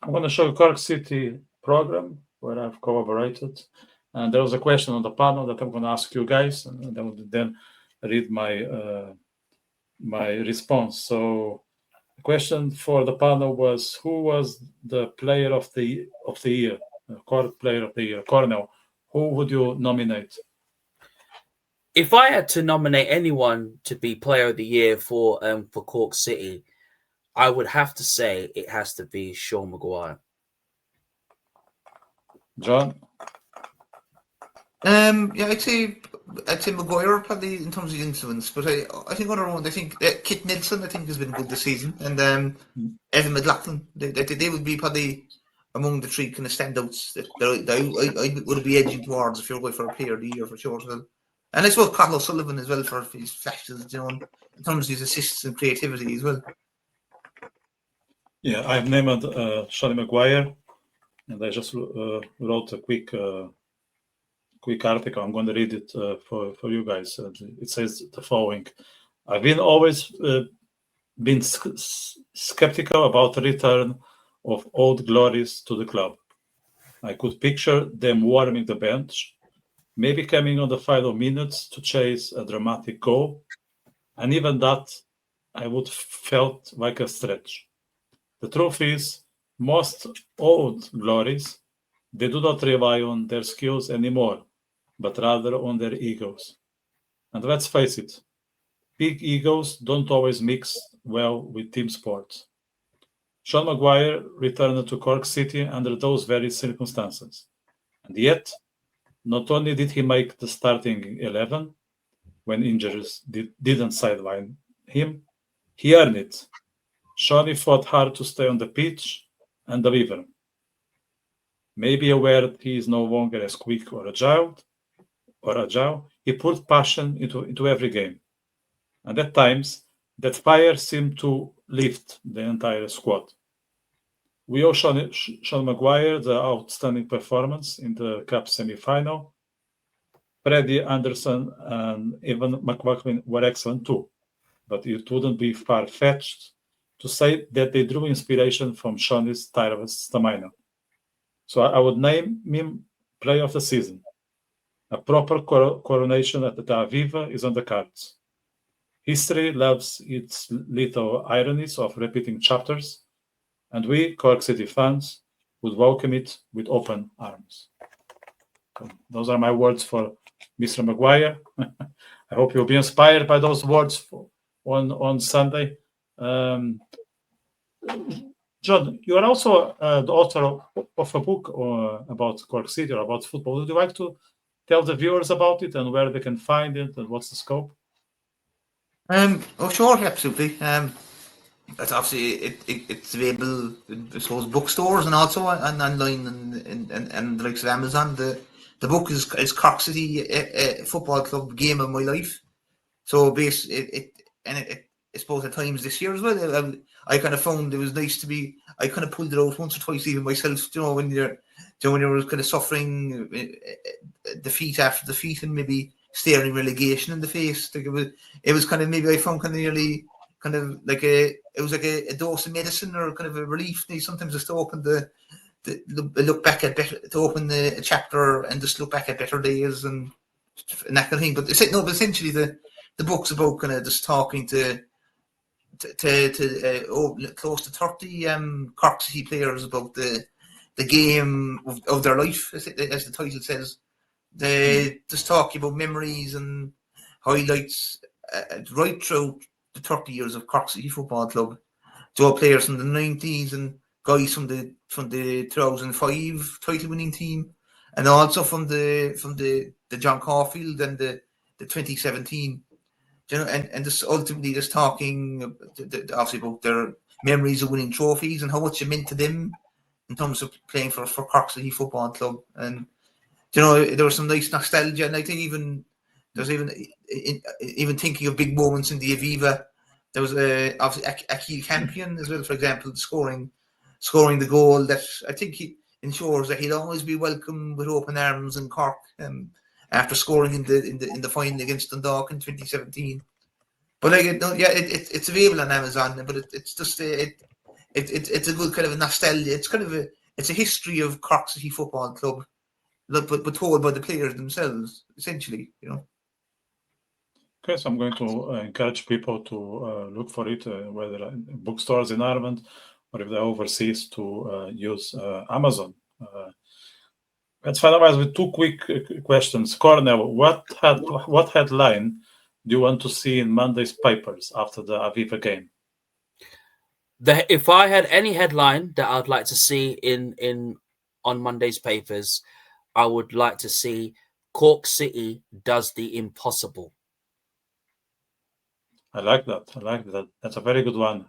I'm going to show Cork City program where I've collaborated. And there was a question on the panel that I'm going to ask you guys, and then read my response. So the question for the panel was, who was the player of the year, Cork player of the year? Cornell, who would you nominate? If I had to nominate anyone to be player of the year for Cork City, I would have to say it has to be Sean Maguire. John? Yeah, I'd say Maguire probably in terms of influence, but I think other one. I think Kitt Nelson, I think, has been good this season, and Evan McLaughlin. They would be probably among the three kind of standouts that I would be edging towards if you're going for a player of the year for sure. And I suppose Carlos Sullivan as well for his flashes, in terms of his assists and creativity as well. Yeah, I've named Sean Maguire, and I just wrote a quick article. I'm going to read it for you guys. It says the following: I've always been skeptical about the return of old glories to the club. I could picture them warming the bench, maybe coming on the final minutes to chase a dramatic goal, and even that I would felt like a stretch. The truth is, most old glories, they do not rely on their skills anymore, but rather on their egos. And let's face it, big egos don't always mix well with team sports. Sean Maguire returned to Cork City under those very circumstances. And yet, not only did he make the starting 11 when injuries didn't sideline him, he earned it. Shawnee fought hard to stay on the pitch and deliver. Maybe aware that he is no longer as quick or agile, he put passion into every game. And at times, that fire seemed to lift the entire squad. We owe Sean Maguire the outstanding performance in the Cup semi-final. Freddie Anderson and even McLaughlin were excellent too, but it wouldn't be far-fetched to say that they drew inspiration from Sean's tireless stamina. So I would name him Player of the Season. A proper coronation at the Aviva is on the cards. History loves its little ironies of repeating chapters, and we, Cork City fans, would welcome it with open arms. So those are my words for Mr. Maguire. I hope you'll be inspired by those words on Sunday. John, you are also the author of a book about Cork City or about football. Would you like to tell the viewers about it and where they can find it and what's the scope? Oh, sure, absolutely. It's obviously it's available in, I suppose, bookstores and also online and the likes of Amazon. The book is Cork City Football Club Game of My Life. So I suppose at times this year as well, I kind of found it was nice to be. I kind of pulled it out once or twice even myself. When you're kind of suffering defeat after defeat and maybe staring relegation in the face. Like it was kind of, maybe I found kind of nearly kind of like it was like a dose of medicine or kind of a relief. Sometimes just to open look back at better, to open a chapter and just look back at better days and that kind of thing. But essentially the book's about kind of just talking to close to 30 Cork City players about the game of their life, as the title says. They just talk about memories and highlights right through the 30 years of Cork City Football Club. So players from the 90s and guys from the 2005 title-winning team, and also from the John Caulfield and the 2017. And just ultimately just talking obviously about their memories of winning trophies and how much it meant to them in terms of playing for Cork City Football Club. And there was some nice nostalgia, and I think even thinking of big moments in the Aviva. There was obviously Akil Campion as well, for example, scoring the goal that I think he ensures that he'll always be welcome with open arms in Cork. After scoring in the final against Dundalk in 2017, but it's available on Amazon. But it's just it's a good kind of a nostalgia. It's a history of Cork City Football Club, but told by the players themselves, essentially. Okay, so I'm going to encourage people to look for it, whether in bookstores in Ireland or if they're overseas, to use Amazon. Let's finalize with two quick questions. Cornell, what headline do you want to see in Monday's papers after the Aviva game? If I had any headline that I'd like to see on Monday's papers, I would like to see Cork City does the impossible. I like that. That's a very good one.